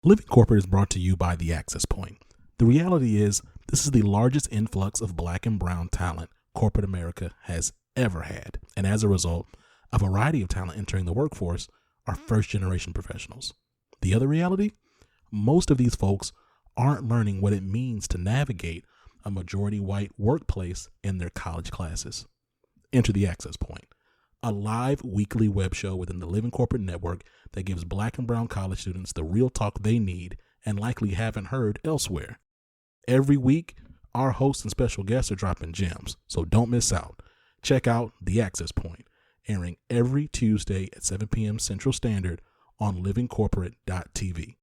Living Corporate is brought to you by The Access Point. The reality is, this is the largest influx of Black and brown talent corporate America has ever had. And as a result, a variety of talent entering the workforce are first-generation professionals. The other reality? Most of these folks aren't learning what it means to navigate a majority white workplace in their college classes. Enter The Access Point, a live weekly web show within the Living Corporate Network that gives Black and brown college students the real talk they need and likely haven't heard elsewhere. Every week, our hosts and special guests are dropping gems, so don't miss out. Check out The Access Point, airing every Tuesday at 7 p.m. Central Standard on livingcorporate.tv.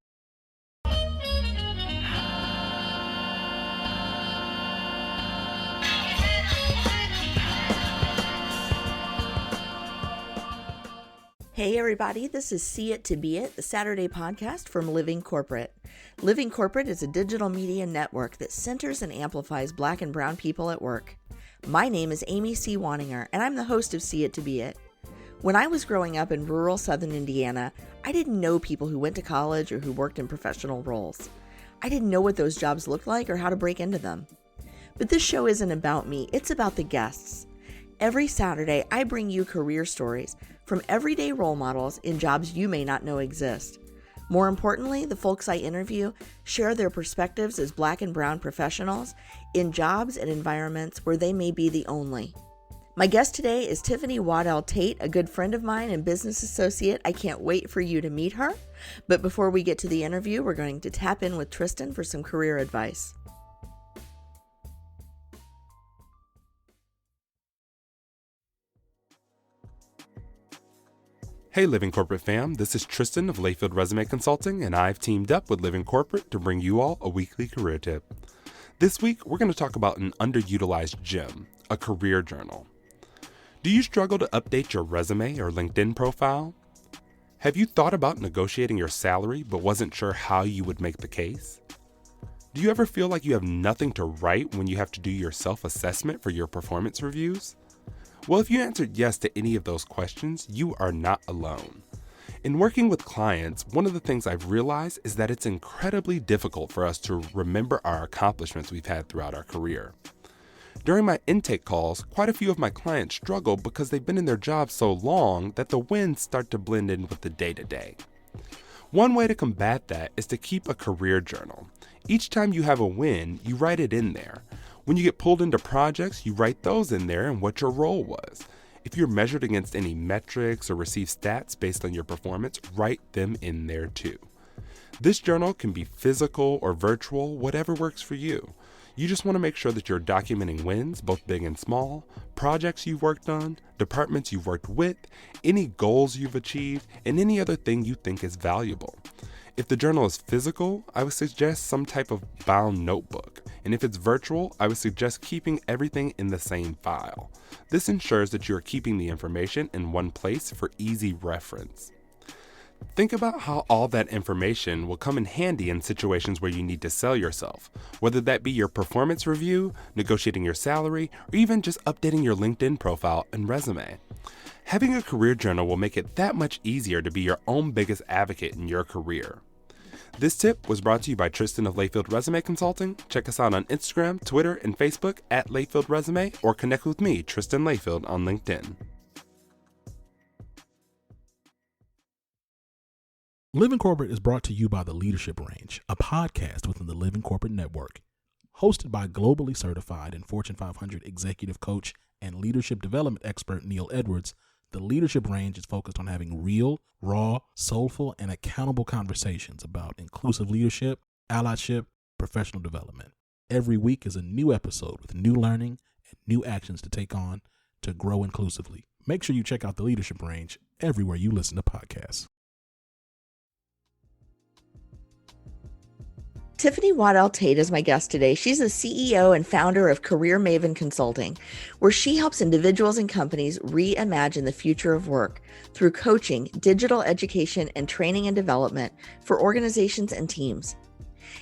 Hey everybody, this is See It to Be It, the Saturday podcast from Living Corporate. Living Corporate is a digital media network that centers and amplifies Black and brown people at work. My name is Amy C. Waninger, and I'm the host of See It to Be It. When I was growing up in rural southern Indiana, I didn't know people who went to college or who worked in professional roles. I didn't know what those jobs looked like or how to break into them. But this show isn't about me, it's about the guests. Every Saturday, I bring you career stories from everyday role models in jobs you may not know exist. More importantly, the folks I interview share their perspectives as Black and brown professionals in jobs and environments where they may be the only. My guest today is Tiffany Waddell Tate, a good friend of mine and business associate. I can't wait for you to meet her. But before we get to the interview, we're going to tap in with Tristan for some career advice. Hey Living Corporate fam, this is Tristan of Layfield Resume Consulting, and I've teamed up with Living Corporate to bring you all a weekly career tip. This week, we're going to talk about an underutilized gem, a career journal. Do you struggle to update your resume or LinkedIn profile? Have you thought about negotiating your salary but wasn't sure how you would make the case? Do you ever feel like you have nothing to write when you have to do your self-assessment for your performance reviews? Well, if you answered yes to any of those questions, you are not alone. In working with clients, one of the things I've realized is that it's incredibly difficult for us to remember our accomplishments we've had throughout our career. During my intake calls, quite a few of my clients struggle because they've been in their jobs so long that the wins start to blend in with the day-to-day. One way to combat that is to keep a career journal. Each time you have a win, you write it in there. When you get pulled into projects, you write those in there and what your role was. If you're measured against any metrics or receive stats based on your performance, write them in there too. This journal can be physical or virtual, whatever works for you. You just want to make sure that you're documenting wins, both big and small, projects you've worked on, departments you've worked with, any goals you've achieved, and any other thing you think is valuable. If the journal is physical, I would suggest some type of bound notebook. And if it's virtual, I would suggest keeping everything in the same file. This ensures that you are keeping the information in one place for easy reference. Think about how all that information will come in handy in situations where you need to sell yourself, whether that be your performance review, negotiating your salary, or even just updating your LinkedIn profile and resume. Having a career journal will make it that much easier to be your own biggest advocate in your career. This tip was brought to you by Tristan of Layfield Resume Consulting. Check us out on Instagram, Twitter, and Facebook at Layfield Resume, or connect with me, Tristan Layfield, on LinkedIn. Living Corporate is brought to you by The Leadership Range, a podcast within the Living Corporate Network. Hosted by globally certified and Fortune 500 executive coach and leadership development expert Neil Edwards, The Leadership Range is focused on having real, raw, soulful, and accountable conversations about inclusive leadership, allyship, professional development. Every week is a new episode with new learning and new actions to take on to grow inclusively. Make sure you check out The Leadership Range everywhere you listen to podcasts. Tiffany Waddell Tate is my guest today. She's the CEO and founder of Career Maven Consulting, where she helps individuals and companies reimagine the future of work through coaching, digital education, and training and development for organizations and teams.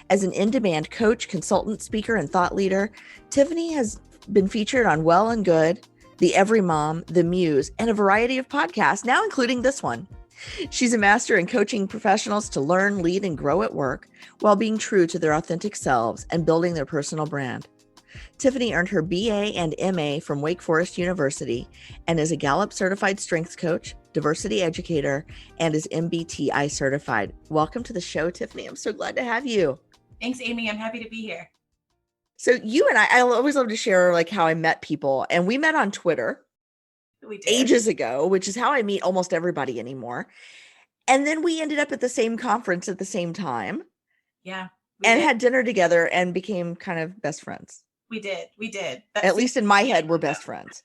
As an in-demand coach, consultant, speaker, and thought leader, Tiffany has been featured on Well and Good, The Every Mom, The Muse, and a variety of podcasts, now including this one. She's a master in coaching professionals to learn, lead, and grow at work while being true to their authentic selves and building their personal brand. Tiffany earned her BA and MA from Wake Forest University and is a Gallup certified strengths coach, diversity educator, and is MBTI certified. Welcome to the show, Tiffany. I'm so glad to have you. Thanks, Amy. I'm happy to be here. So you and I always love to share like how I met people, and we met on Twitter ages ago, which is how I meet almost everybody anymore. And then we ended up at the same conference at the same time. Yeah. And had dinner together and became kind of best friends. We did. At least in my head, we're best friends.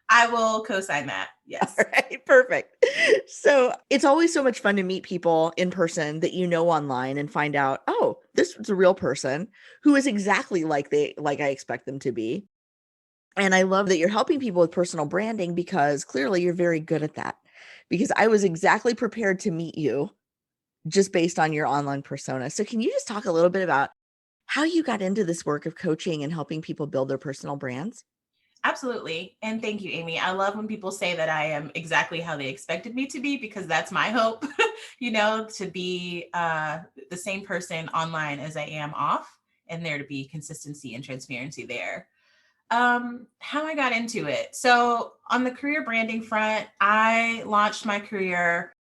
I will co-sign that. Yes. All right. Perfect. So it's always so much fun to meet people in person that you know online and find out, oh, this is a real person who is exactly like I expect them to be. And I love that you're helping people with personal branding because clearly you're very good at that. Because I was exactly prepared to meet you just based on your online persona. So can you just talk a little bit about how you got into this work of coaching and helping people build their personal brands? Absolutely. And thank you, Amy. I love when people say that I am exactly how they expected me to be, because that's my hope, to be the same person online as I am off, and there to be consistency and transparency there. How I got into it. So on the career branding front, I launched my career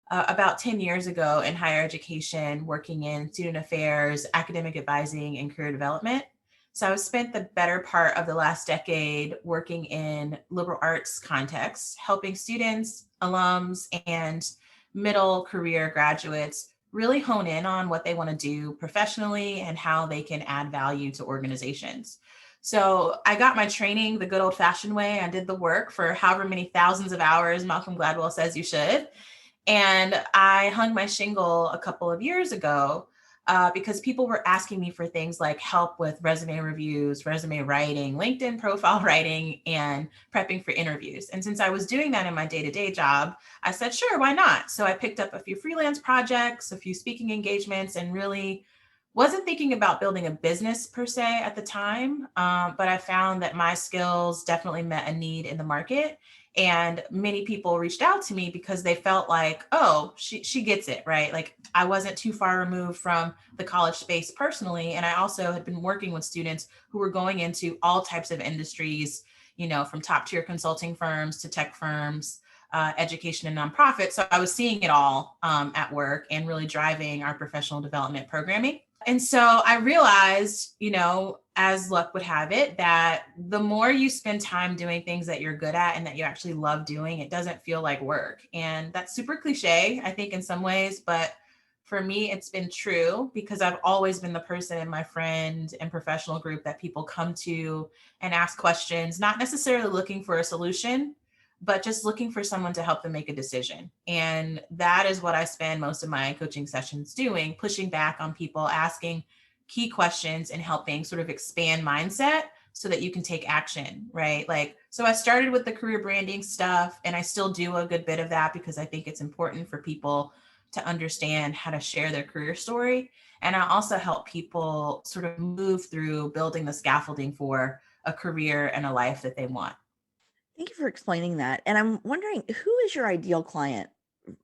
about 10 years ago in higher education, working in student affairs, academic advising, and career development. So I've spent the better part of the last decade working in liberal arts contexts, helping students, alums, and middle career graduates really hone in on what they want to do professionally and how they can add value to organizations. So I got my training the good old fashioned way. I did the work for however many thousands of hours Malcolm Gladwell says you should. And I hung my shingle a couple of years ago because people were asking me for things like help with resume reviews, resume writing, LinkedIn profile writing, and prepping for interviews. And since I was doing that in my day-to-day job, I said, sure, why not? So I picked up a few freelance projects, a few speaking engagements, and really wasn't thinking about building a business per se at the time. But I found that my skills definitely met a need in the market. And many people reached out to me because they felt like, oh, she gets it, right? Like I wasn't too far removed from the college space personally. And I also had been working with students who were going into all types of industries, from top tier consulting firms to tech firms, education and nonprofit. So I was seeing it all at work and really driving our professional development programming. And so I realized, as luck would have it, that the more you spend time doing things that you're good at and that you actually love doing, it doesn't feel like work. And that's super cliche, I think, in some ways. But for me, it's been true because I've always been the person in my friend and professional group that people come to and ask questions, not necessarily looking for a solution, but just looking for someone to help them make a decision. And that is what I spend most of my coaching sessions doing, pushing back on people, asking key questions and helping sort of expand mindset so that you can take action, right? So I started with the career branding stuff, and I still do a good bit of that because I think it's important for people to understand how to share their career story. And I also help people sort of move through building the scaffolding for a career and a life that they want. Thank you for explaining that. And I'm wondering, who is your ideal client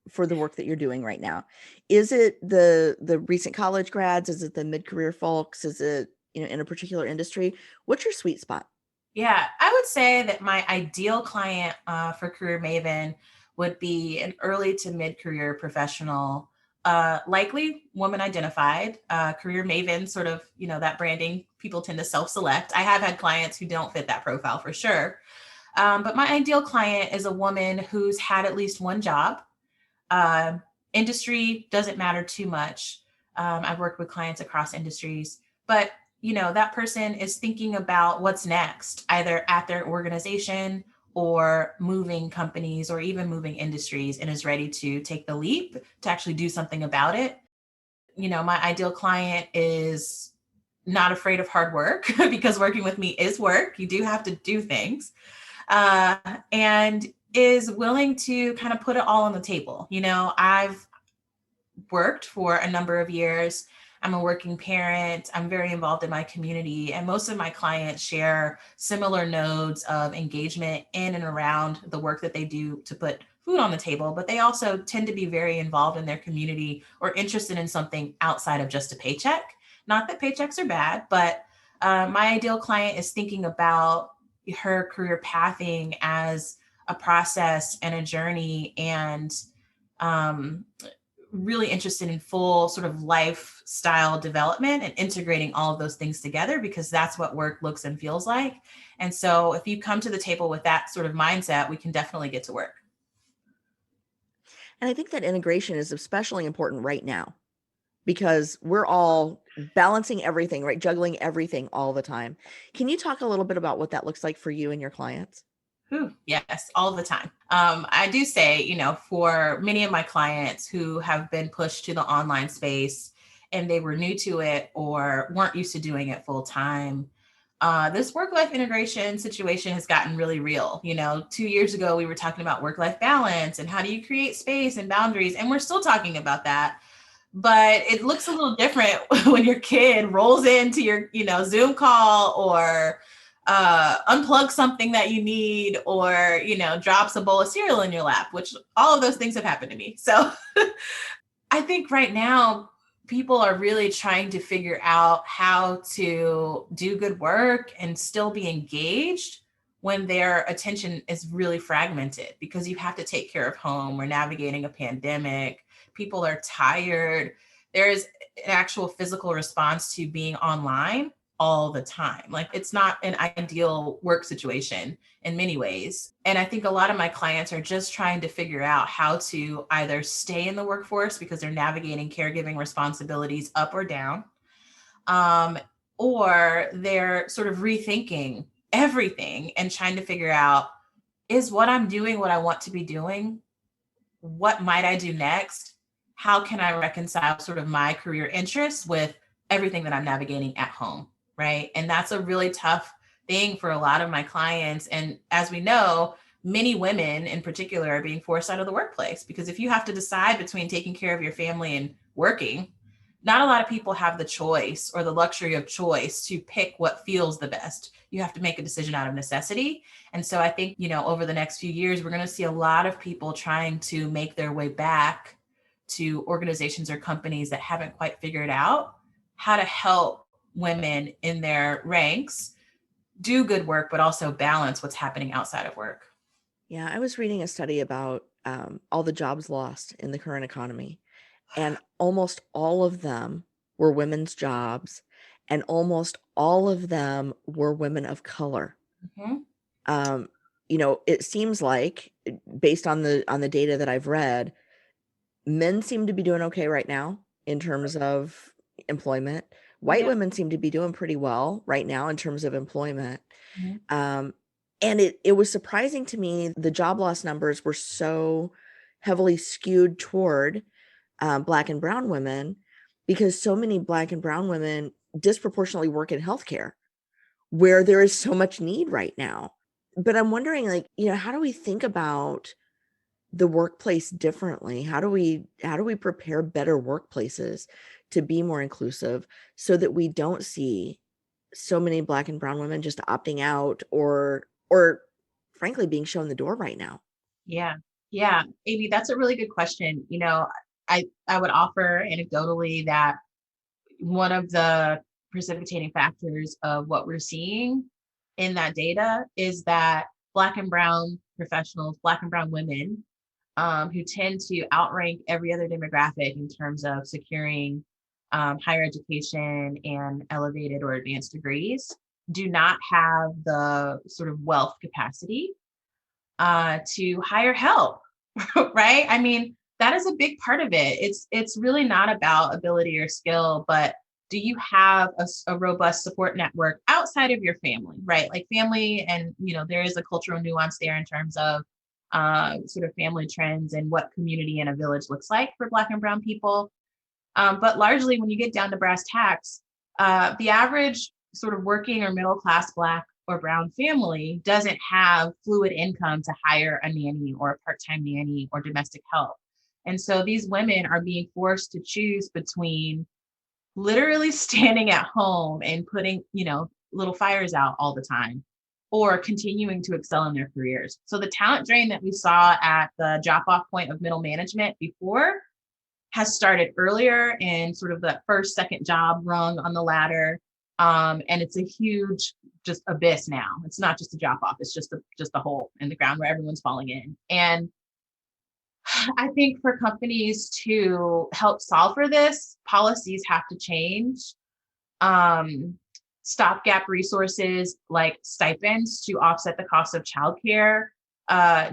for the work that you're doing right now? Is it the recent college grads? Is it the mid-career folks? Is it, in a particular industry? What's your sweet spot? Yeah, I would say that my ideal client for Career Maven would be an early to mid-career professional, likely woman identified. Career Maven, sort of, that branding, people tend to self-select. I have had clients who don't fit that profile for sure. But my ideal client is a woman who's had at least one job. Industry doesn't matter too much. I've worked with clients across industries, but that person is thinking about what's next, either at their organization or moving companies or even moving industries, and is ready to take the leap to actually do something about it. My ideal client is not afraid of hard work because working with me is work. You do have to do things. And is willing to kind of put it all on the table. I've worked for a number of years. I'm a working parent. I'm very involved in my community, and most of my clients share similar nodes of engagement in and around the work that they do to put food on the table, but they also tend to be very involved in their community or interested in something outside of just a paycheck. Not that paychecks are bad, but my ideal client is thinking about her career pathing as a process and a journey, and um, really interested in full sort of lifestyle development and integrating all of those things together, because that's what work looks and feels like. And so if you come to the table with that sort of mindset, we can definitely get to work. And I think that integration is especially important right now because we're all balancing everything, right? Juggling everything all the time. Can you talk a little bit about what that looks like for you and your clients? Yes, all the time. I do say, for many of my clients who have been pushed to the online space and they were new to it or weren't used to doing it full time, this work-life integration situation has gotten really real. 2 years ago, we were talking about work-life balance and how do you create space and boundaries, and we're still talking about that. But it looks a little different when your kid rolls into your, Zoom call or unplug something that you need, or drops a bowl of cereal in your lap, which all of those things have happened to me. So I think right now people are really trying to figure out how to do good work and still be engaged when their attention is really fragmented, because you have to take care of home. We're navigating a pandemic. People are tired. There's an actual physical response to being online all the time. Like, it's not an ideal work situation in many ways. And I think a lot of my clients are just trying to figure out how to either stay in the workforce because they're navigating caregiving responsibilities up or down, or they're sort of rethinking everything and trying to figure out, is what I'm doing what I want to be doing? What might I do next? How can I reconcile sort of my career interests with everything that I'm navigating at home? Right. And that's a really tough thing for a lot of my clients. And as we know, many women in particular are being forced out of the workplace, because if you have to decide between taking care of your family and working, not a lot of people have the choice or the luxury of choice to pick what feels the best. You have to make a decision out of necessity. And so I think, over the next few years, we're going to see a lot of people trying to make their way back to organizations or companies that haven't quite figured out how to help women in their ranks do good work, but also balance what's happening outside of work. Yeah, I was reading a study about all the jobs lost in the current economy, and almost all of them were women's jobs, and almost all of them were women of color. Mm-hmm. It seems like, based on the data that I've read, men seem to be doing okay right now in terms of employment. White women seem to be doing pretty well right now in terms of employment. Mm-hmm. And it was surprising to me, the job loss numbers were so heavily skewed toward Black and brown women, because so many Black and brown women disproportionately work in healthcare, where there is so much need right now. But I'm wondering, how do we think about the workplace differently? How do we prepare better workplaces to be more inclusive, so that we don't see so many Black and brown women just opting out or frankly being shown the door right now? Yeah. Yeah. Amy, that's a really good question. I would offer anecdotally that one of the precipitating factors of what we're seeing in that data is that Black and brown professionals, Black and brown women, who tend to outrank every other demographic in terms of securing higher education and elevated or advanced degrees, do not have the sort of wealth capacity to hire help, right? I mean, that is a big part of it. It's really not about ability or skill, but do you have a robust support network outside of your family, right? Like family, and there is a cultural nuance there in terms of sort of family trends and what community and a village looks like for Black and brown people. But largely, when you get down to brass tacks, the average sort of working or middle class Black or brown family doesn't have fluid income to hire a nanny or a part-time nanny or domestic help. And so these women are being forced to choose between literally standing at home and putting, little fires out all the time, or continuing to excel in their careers. So the talent drain that we saw at the drop-off point of middle management before has started earlier in sort of the first, second job rung on the ladder. And it's a huge just abyss now. It's not just a drop-off, it's just a hole in the ground where everyone's falling in. And I think for companies to help solve for this, policies have to change. Stopgap resources like stipends to offset the cost of childcare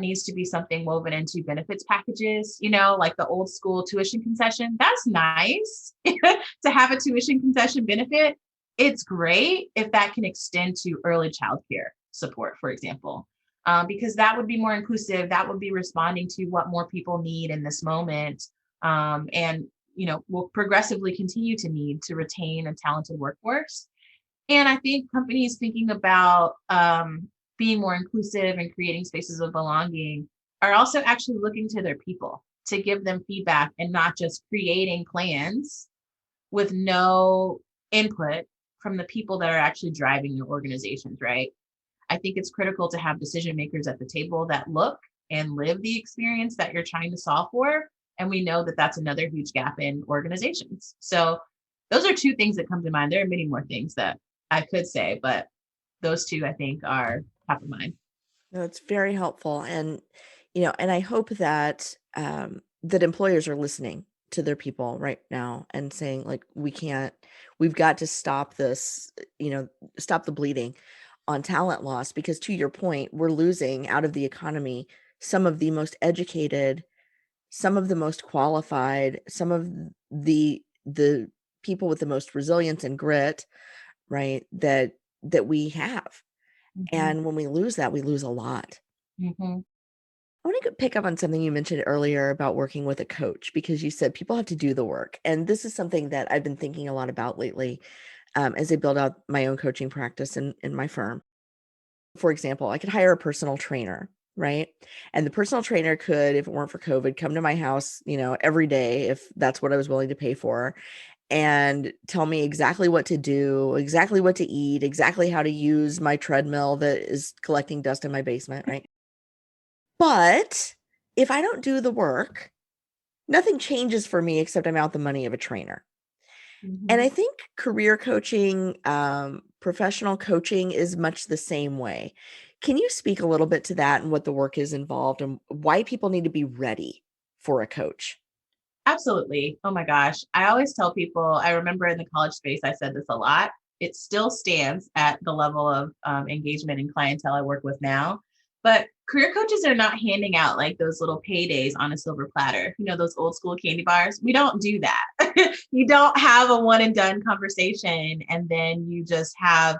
needs to be something woven into benefits packages, like the old school tuition concession. That's nice to have a tuition concession benefit. It's great if that can extend to early childcare support, for example, because that would be more inclusive. That would be responding to what more people need in this moment. And will progressively continue to need to retain a talented workforce. And I think companies thinking about being more inclusive and creating spaces of belonging are also actually looking to their people to give them feedback and not just creating plans with no input from the people that are actually driving your organizations, right? I think it's critical to have decision makers at the table that look and live the experience that you're trying to solve for. And we know that that's another huge gap in organizations. So those are two things that come to mind. There are many more things that I could say, but those two I think are top of mind. No, it's very helpful. And, and I hope that that employers are listening to their people right now and saying, like, we've got to stop this, stop the bleeding on talent loss, because to your point, we're losing out of the economy some of the most educated, some of the most qualified, some of the people with the most resilience and grit, right, that we have. Mm-hmm. And when we lose that, we lose a lot. Mm-hmm. I want to pick up on something you mentioned earlier about working with a coach, because you said people have to do the work. And this is something that I've been thinking a lot about lately as I build out my own coaching practice in my firm. For example, I could hire a personal trainer, right? And the personal trainer could, if it weren't for COVID, come to my house, every day, if that's what I was willing to pay for, and tell me exactly what to do, exactly what to eat, exactly how to use my treadmill that is collecting dust in my basement, right? But if I don't do the work, nothing changes for me except I'm out the money of a trainer. Mm-hmm. And I think career coaching, professional coaching is much the same way. Can you speak a little bit to that and what the work is involved and why people need to be ready for a coach? Absolutely. Oh my gosh. I always tell people, I remember in the college space, I said this a lot. It still stands at the level of engagement and clientele I work with now. But career coaches are not handing out like those little paydays on a silver platter, those old school candy bars. We don't do that. You don't have a one and done conversation and then you just have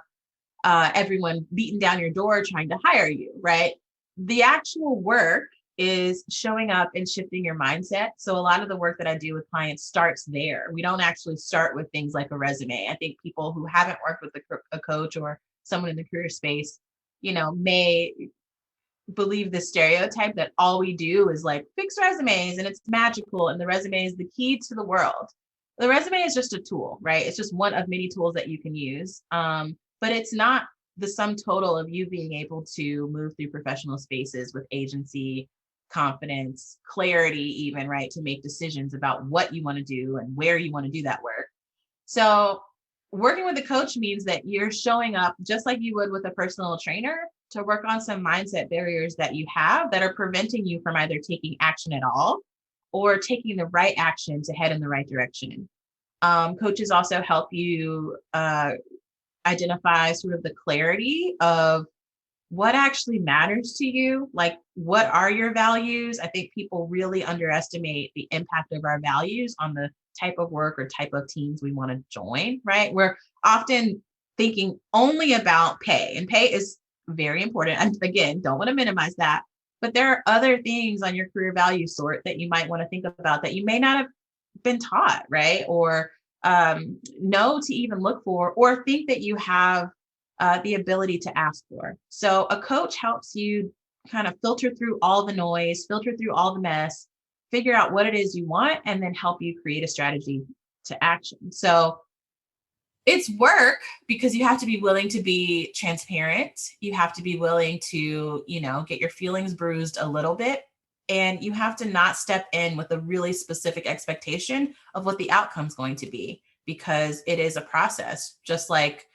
everyone beating down your door trying to hire you, right? The actual work is showing up and shifting your mindset. So a lot of the work that I do with clients starts there. We don't actually start with things like a resume. I think people who haven't worked with a coach or someone in the career space, may believe the stereotype that all we do is like fix resumes and it's magical and the resume is the key to the world. The resume is just a tool, right? It's just one of many tools that you can use. But it's not the sum total of you being able to move through professional spaces with agency, confidence, clarity, even, right, to make decisions about what you want to do and where you want to do that work. So working with a coach means that you're showing up just like you would with a personal trainer to work on some mindset barriers that you have that are preventing you from either taking action at all or taking the right action to head in the right direction. Coaches also help you identify sort of the clarity of what actually matters to you. Like, what are your values? I think people really underestimate the impact of our values on the type of work or type of teams we want to join, right? We're often thinking only about pay, and pay is very important. And again, don't want to minimize that, but there are other things on your career value sort that you might want to think about that you may not have been taught, right? Or know to even look for, or think that you have the ability to ask for. So a coach helps you kind of filter through all the noise, filter through all the mess, figure out what it is you want, and then help you create a strategy to action. So It's work because you have to be willing to be transparent. You have to be willing to, get your feelings bruised a little bit. And you have to not step in with a really specific expectation of what the outcome's going to be, because it is a process. Just like,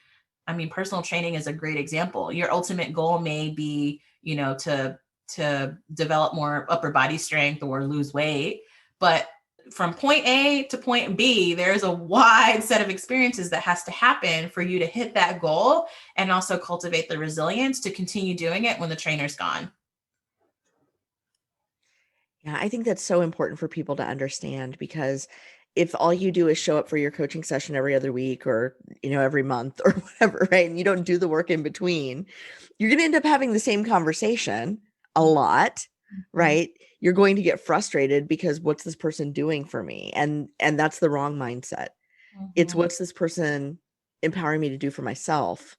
personal training is a great example. Your ultimate goal may be, to develop more upper body strength or lose weight. But from point A to point B, there's a wide set of experiences that has to happen for you to hit that goal, and also cultivate the resilience to continue doing it when the trainer's gone. Yeah, I think that's so important for people to understand, because if all you do is show up for your coaching session every other week or, every month or whatever, right, and you don't do the work in between, you're going to end up having the same conversation a lot, right? You're going to get frustrated because what's this person doing for me? And that's the wrong mindset. It's what's this person empowering me to do for myself.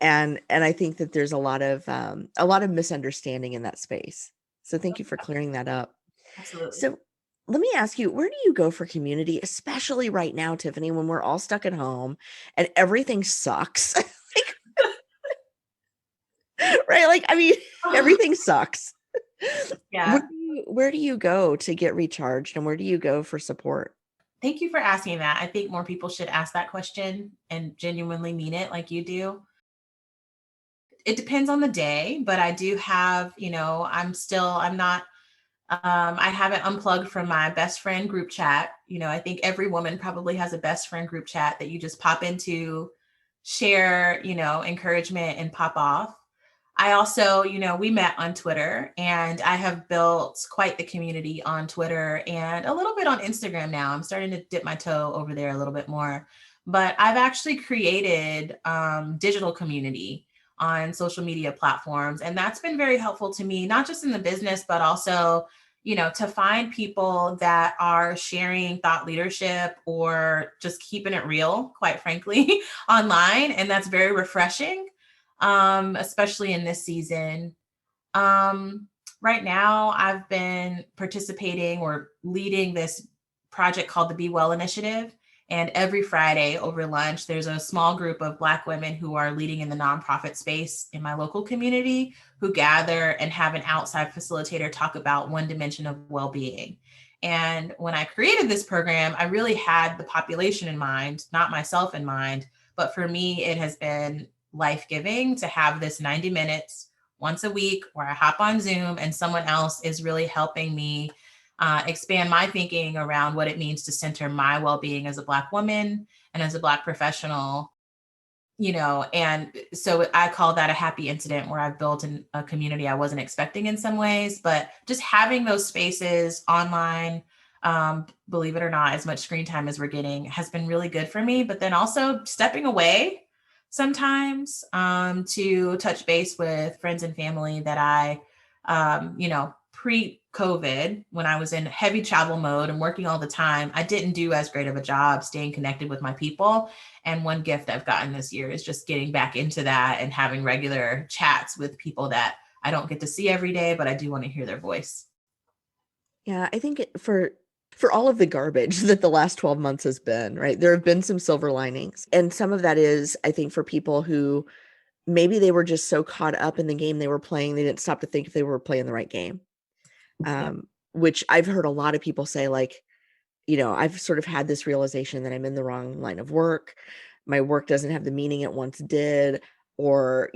And I think that there's a lot of misunderstanding in that space. So thank you for clearing that up. Absolutely. So let me ask you, where do you go for community, especially right now, Tiffany, when we're all stuck at home and everything sucks? Right? Everything sucks. Yeah. Where do you go to get recharged, and where do you go for support? Thank you for asking that. I think more people should ask that question and genuinely mean it like you do. It depends on the day, but I do have, I haven't unplugged from my best friend group chat. I think every woman probably has a best friend group chat that you just pop into, share, encouragement, and pop off. I also, we met on Twitter, and I have built quite the community on Twitter and a little bit on Instagram now. I'm starting to dip my toe over there a little bit more, but I've actually created digital community on social media platforms. And that's been very helpful to me, not just in the business, but also, to find people that are sharing thought leadership or just keeping it real, quite frankly, online. And that's very refreshing, especially in this season. Right now, I've been participating or leading this project called the Be Well Initiative. And every Friday over lunch, there's a small group of Black women who are leading in the nonprofit space in my local community, who gather and have an outside facilitator talk about one dimension of well-being. And when I created this program, I really had the population in mind, not myself in mind. But for me, it has been life-giving to have this 90 minutes once a week where I hop on Zoom and someone else is really helping me expand my thinking around what it means to center my well-being as a Black woman and as a Black professional, and so I call that a happy incident, where I've built a community I wasn't expecting in some ways. But just having those spaces online, believe it or not, as much screen time as we're getting, has been really good for me. But then also stepping away sometimes to touch base with friends and family that I, pre-COVID, when I was in heavy travel mode and working all the time, I didn't do as great of a job staying connected with my people. And one gift I've gotten this year is just getting back into that and having regular chats with people that I don't get to see every day, but I do want to hear their voice. Yeah, I think for all of the garbage that the last 12 months has been, right, there have been some silver linings. And some of that is, I think, for people who maybe they were just so caught up in the game they were playing, they didn't stop to think if they were playing the right game. Which I've heard a lot of people say, like, I've sort of had this realization that I'm in the wrong line of work. My work doesn't have the meaning it once did. Or,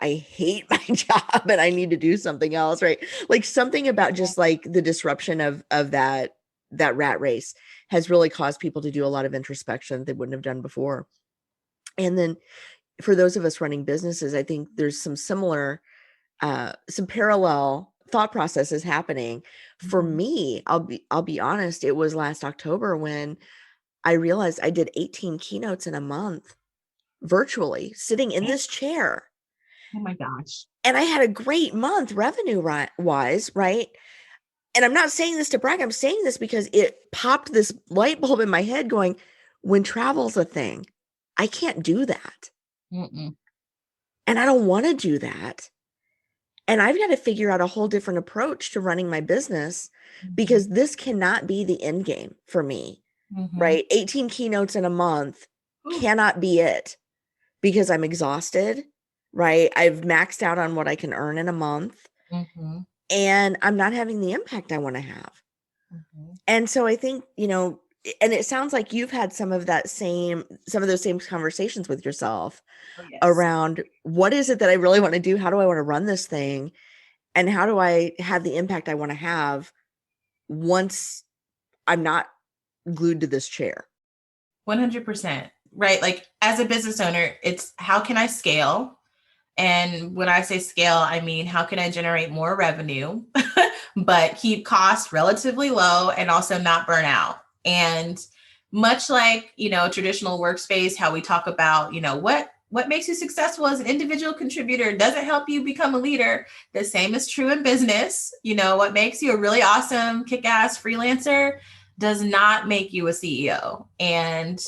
I hate my job and I need to do something else, right? Like something about just like the disruption of that rat race has really caused people to do a lot of introspection they wouldn't have done before. And then for those of us running businesses, I think there's some parallel thought processes happening. For me, I'll be honest, it was last October when I realized I did 18 keynotes in a month virtually, sitting in this chair. Oh my gosh. And I had a great month revenue wise, right? And I'm not saying this to brag. I'm saying this because it popped this light bulb in my head going, when travel's a thing, I can't do that. And I don't want to do that. And I've got to figure out a whole different approach to running my business, because this cannot be the end game for me, right? 18 keynotes in a month cannot be it because I'm exhausted, right? I've maxed out on what I can earn in a month, and I'm not having the impact I want to have. And so I think, and it sounds like you've had some of those same conversations with yourself around what is it that I really want to do? How do I want to run this thing? And how do I have the impact I want to have once I'm not glued to this chair? 100%, right? Like as a business owner, it's how can I scale? And when I say scale, I mean, how can I generate more revenue, but keep costs relatively low and also not burn out? And much like, traditional workspace, how we talk about, what makes you successful as an individual contributor doesn't help you become a leader. The same is true in business. What makes you a really awesome, kick-ass freelancer does not make you a CEO. And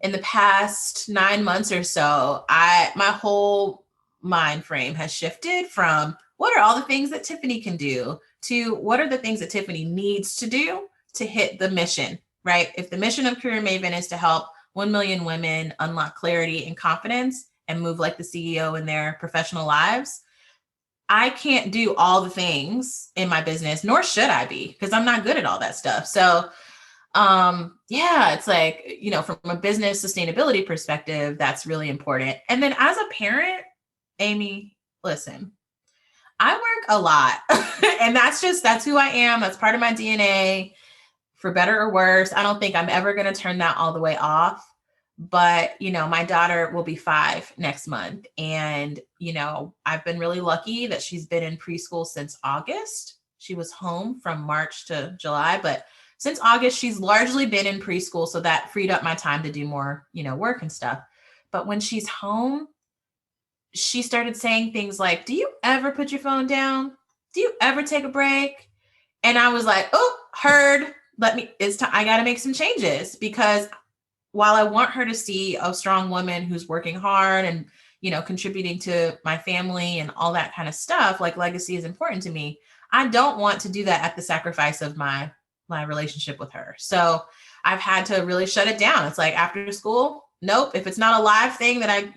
in the past 9 months or so, my whole mind frame has shifted from what are all the things that Tiffany can do to what are the things that Tiffany needs to do to hit the mission, right? If the mission of Career Maven is to help 1 million women unlock clarity and confidence and move like the CEO in their professional lives, I can't do all the things in my business, nor should I be, because I'm not good at all that stuff. So it's like, from a business sustainability perspective, that's really important. And then as a parent, Amy, listen, I work a lot and that's who I am. That's part of my DNA, for better or worse. I don't think I'm ever going to turn that all the way off. But, my daughter will be 5 next month. And, I've been really lucky that she's been in preschool since August. She was home from March to July, but since August, she's largely been in preschool. So that freed up my time to do more, work and stuff. But when she's home, she started saying things like, do you ever put your phone down? Do you ever take a break? And I was like, oh, heard. It's time. I got to make some changes, because while I want her to see a strong woman who's working hard and, contributing to my family and all that kind of stuff, like legacy is important to me, I don't want to do that at the sacrifice of my relationship with her. So I've had to really shut it down. It's like after school, nope. If it's not a live thing that I,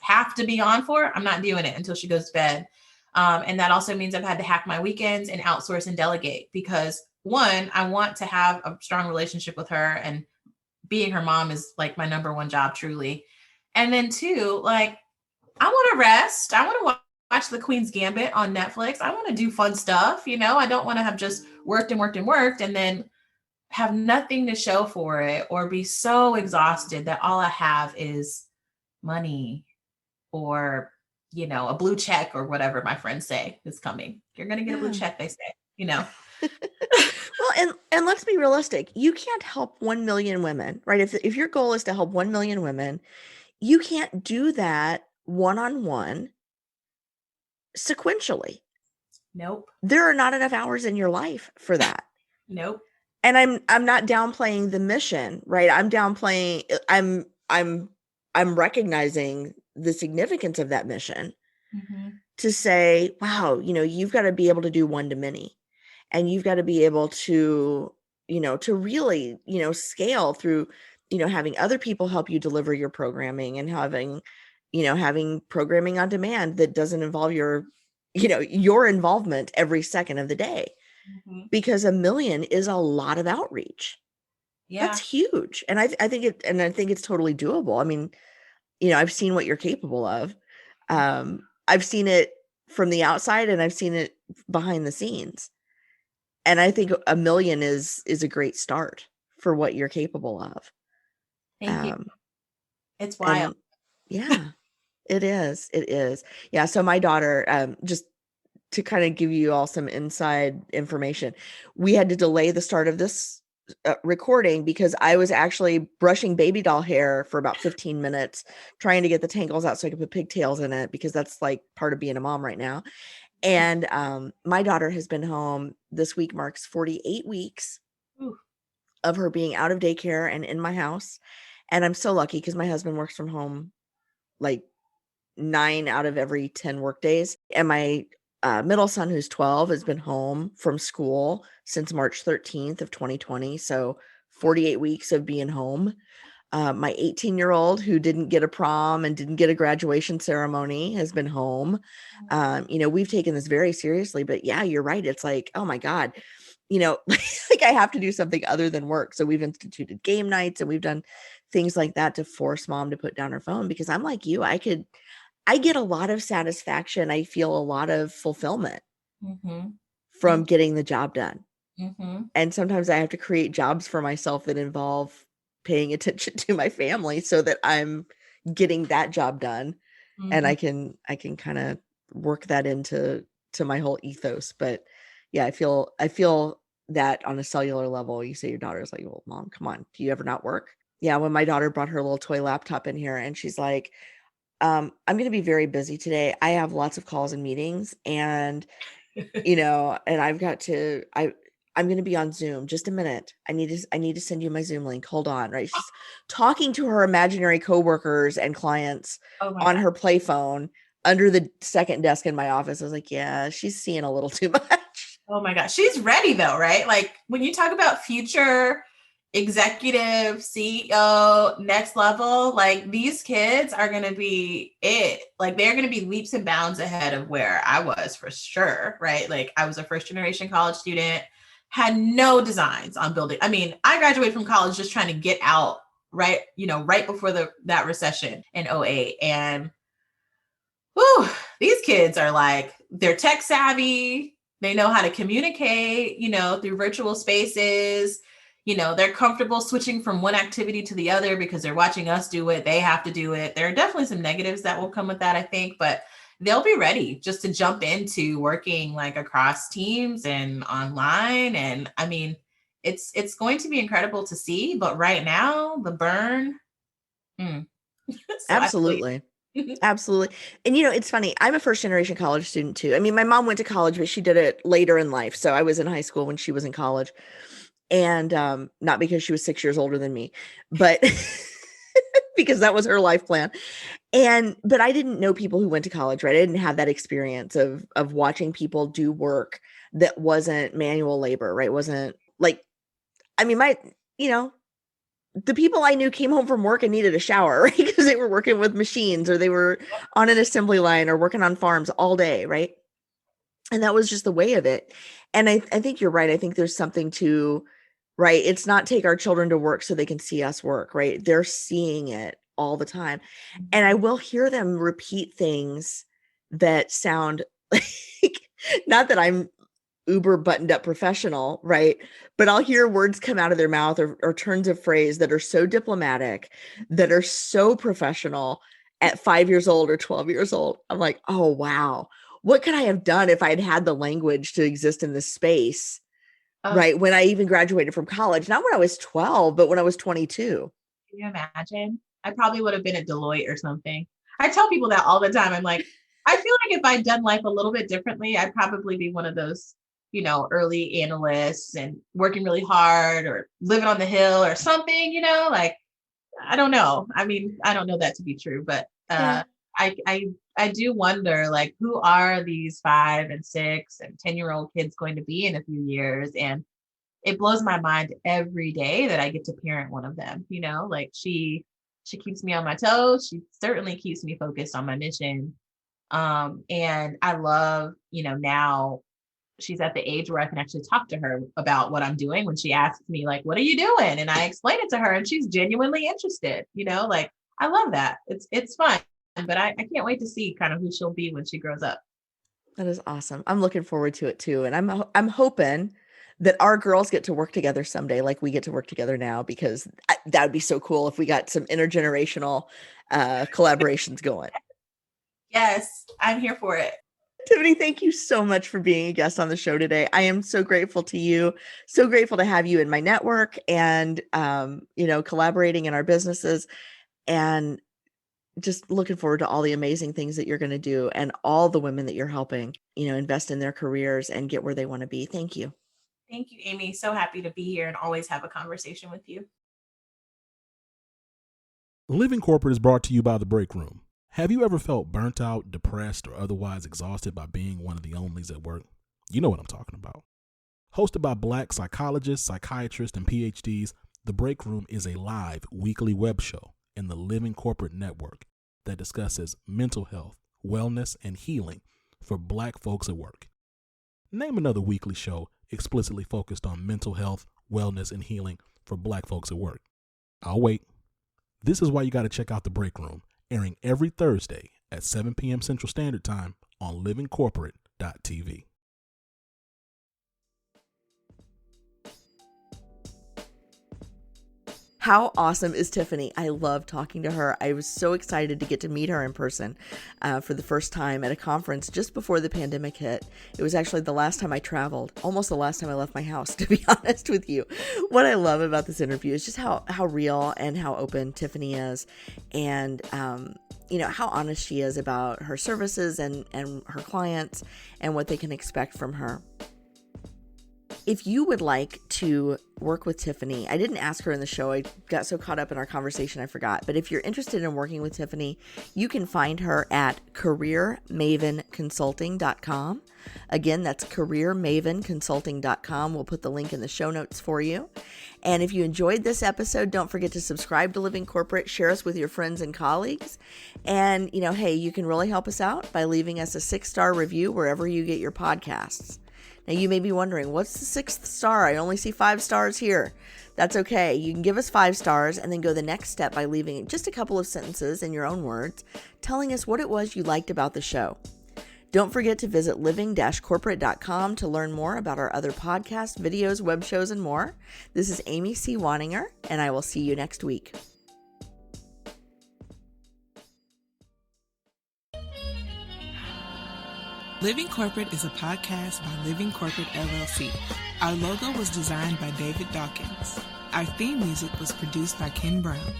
have to be on for, I'm not doing it until she goes to bed. And that also means I've had to hack my weekends and outsource and delegate, because one, I want to have a strong relationship with her, and being her mom is like my number one job, truly. And then two, like, I want to rest. I want to watch The Queen's Gambit on Netflix. I want to do fun stuff. I don't want to have just worked and then have nothing to show for it, or be so exhausted that all I have is money or, a blue check or whatever my friends say is coming. You're going to get a blue check, they say, Well, and let's be realistic. You can't help 1 million women, right? If your goal is to help 1 million women, you can't do that one-on-one sequentially. Nope. There are not enough hours in your life for that. Nope. And I'm not downplaying the mission, right? I'm recognizing the significance of that mission to say, wow, you've got to be able to do one to many, and you've got to be able to, to really, scale through, having other people help you deliver your programming, and having programming on demand that doesn't involve your involvement every second of the day, because 1 million is a lot of outreach. Yeah. That's huge. And I think it's totally doable. I mean, I've seen what you're capable of. I've seen it from the outside, and I've seen it behind the scenes. And I think 1 million is a great start for what you're capable of. Thank you. It's wild. Yeah, it is. It is. Yeah. So my daughter, just to kind of give you all some inside information, we had to delay the start of this recording because I was actually brushing baby doll hair for about 15 minutes, trying to get the tangles out so I could put pigtails in it, because that's like part of being a mom right now. And my daughter has been home. This week marks 48 weeks of her being out of daycare and in my house. And I'm so lucky because my husband works from home like 9 out of every 10 work days. And my middle son, who's 12, has been home from school since March 13th of 2020. So 48 weeks of being home. My 18-year-old who didn't get a prom and didn't get a graduation ceremony has been home. We've taken this very seriously, but yeah, you're right. It's like, oh my God, like I have to do something other than work. So we've instituted game nights and we've done things like that to force mom to put down her phone, because I'm like you, I get a lot of satisfaction. I feel a lot of fulfillment from getting the job done. And sometimes I have to create jobs for myself that involve paying attention to my family so that I'm getting that job done. And I can kind of work that into my whole ethos. But yeah, I feel that on a cellular level. You say your daughter's like, well, mom, come on, do you ever not work? Yeah. When my daughter brought her little toy laptop in here and she's like, I'm going to be very busy today. I have lots of calls and meetings and, and I've got to, I'm going to be on Zoom. Just a minute. I need to send you my Zoom link. Hold on. Right. She's talking to her imaginary coworkers and clients on her play phone under the second desk in my office. I was like, yeah, she's seeing a little too much. Oh my gosh. She's ready though, right? Like when you talk about future executive, CEO, next level, like these kids are going to be it. Like they're going to be leaps and bounds ahead of where I was for sure. Right. Like I was a first generation college student, had no designs on building. I mean, I graduated from college just trying to get out right before that recession in 2008. And these kids are like, they're tech savvy. They know how to communicate, through virtual spaces. They're comfortable switching from one activity to the other because they're watching us do it. They have to do it. There are definitely some negatives that will come with that, I think, but they'll be ready just to jump into working like across teams and online. And I mean, it's going to be incredible to see, but right now the burn. So Absolutely. Absolutely. And it's funny. I'm a first generation college student too. I mean, my mom went to college, but she did it later in life. So I was in high school when she was in college. And not because she was 6 years older than me, but because that was her life plan. But I didn't know people who went to college, right? I didn't have that experience of watching people do work that wasn't manual labor, right? Wasn't like, I mean, the people I knew came home from work and needed a shower, right? Because they were working with machines or they were on an assembly line or working on farms all day, right? And that was just the way of it. And I think you're right. I think there's something to, right? It's not take our children to work so they can see us work, right? They're seeing it all the time. And I will hear them repeat things that sound like, not that I'm uber buttoned up professional, right? But I'll hear words come out of their mouth or turns of phrase that are so diplomatic, that are so professional at 5 years old or 12 years old. I'm like, oh, wow. What could I have done if I'd had the language to exist in this space, right? When I even graduated from college, not when I was 12, but when I was 22. Can you imagine? I probably would have been at Deloitte or something. I tell people that all the time. I'm like, I feel like if I'd done life a little bit differently, I'd probably be one of those, early analysts and working really hard or living on the hill or something, like, I don't know. I mean, I don't know that to be true, but I do wonder, like, who are these 5 and 6 and 10-year-old kids going to be in a few years? And it blows my mind every day that I get to parent one of them, like she keeps me on my toes. She certainly keeps me focused on my mission. And I love, now she's at the age where I can actually talk to her about what I'm doing when she asks me, like, what are you doing? And I explain it to her and she's genuinely interested, like, I love that. It's fun. But I can't wait to see kind of who she'll be when she grows up. That is awesome. I'm looking forward to it too. And I'm hoping that our girls get to work together someday, like we get to work together now, because that would be so cool if we got some intergenerational collaborations going. Yes, I'm here for it. Tiffany, thank you so much for being a guest on the show today. I am so grateful to you. So grateful to have you in my network and, collaborating in our businesses, and just looking forward to all the amazing things that you're going to do and all the women that you're helping, invest in their careers and get where they want to be. Thank you. Thank you, Amy. So happy to be here and always have a conversation with you. Living Corporate is brought to you by The Break Room. Have you ever felt burnt out, depressed, or otherwise exhausted by being one of the onlys at work? You know what I'm talking about. Hosted by Black psychologists, psychiatrists, and PhDs, The Break Room is a live weekly web show in the Living Corporate Network that discusses mental health, wellness, and healing for Black folks at work. Name another weekly show explicitly focused on mental health, wellness, and healing for Black folks at work. I'll wait. This is why you got to check out The Break Room, airing every Thursday at 7 p.m. Central Standard Time on livingcorporate.tv. How awesome is Tiffany? I love talking to her. I was so excited to get to meet her in person for the first time at a conference just before the pandemic hit. It was actually the last time I traveled, almost the last time I left my house, to be honest with you. What I love about this interview is just how real and how open Tiffany is, and how honest she is about her services and her clients and what they can expect from her. If you would like to work with Tiffany, I didn't ask her in the show. I got so caught up in our conversation, I forgot. But if you're interested in working with Tiffany, you can find her at careermavenconsulting.com. Again, that's careermavenconsulting.com. We'll put the link in the show notes for you. And if you enjoyed this episode, don't forget to subscribe to Living Corporate, share us with your friends and colleagues. And, hey, you can really help us out by leaving us a 6-star review wherever you get your podcasts. Now, you may be wondering, what's the 6th star? I only see 5 stars here. That's okay. You can give us 5 stars and then go the next step by leaving just a couple of sentences in your own words, telling us what it was you liked about the show. Don't forget to visit living-corporate.com to learn more about our other podcasts, videos, web shows, and more. This is Amy C. Waninger, and I will see you next week. Living Corporate is a podcast by Living Corporate LLC. Our logo was designed by David Dawkins. Our theme music was produced by Ken Brown.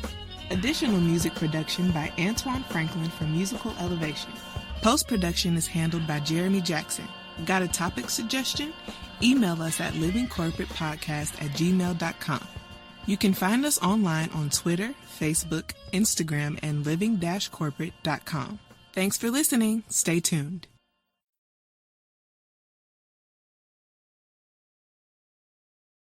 Additional music production by Antoine Franklin for Musical Elevation. Post-production is handled by Jeremy Jackson. Got a topic suggestion? Email us at livingcorporatepodcast@gmail.com. You can find us online on Twitter, Facebook, Instagram, and living-corporate.com. Thanks for listening. Stay tuned.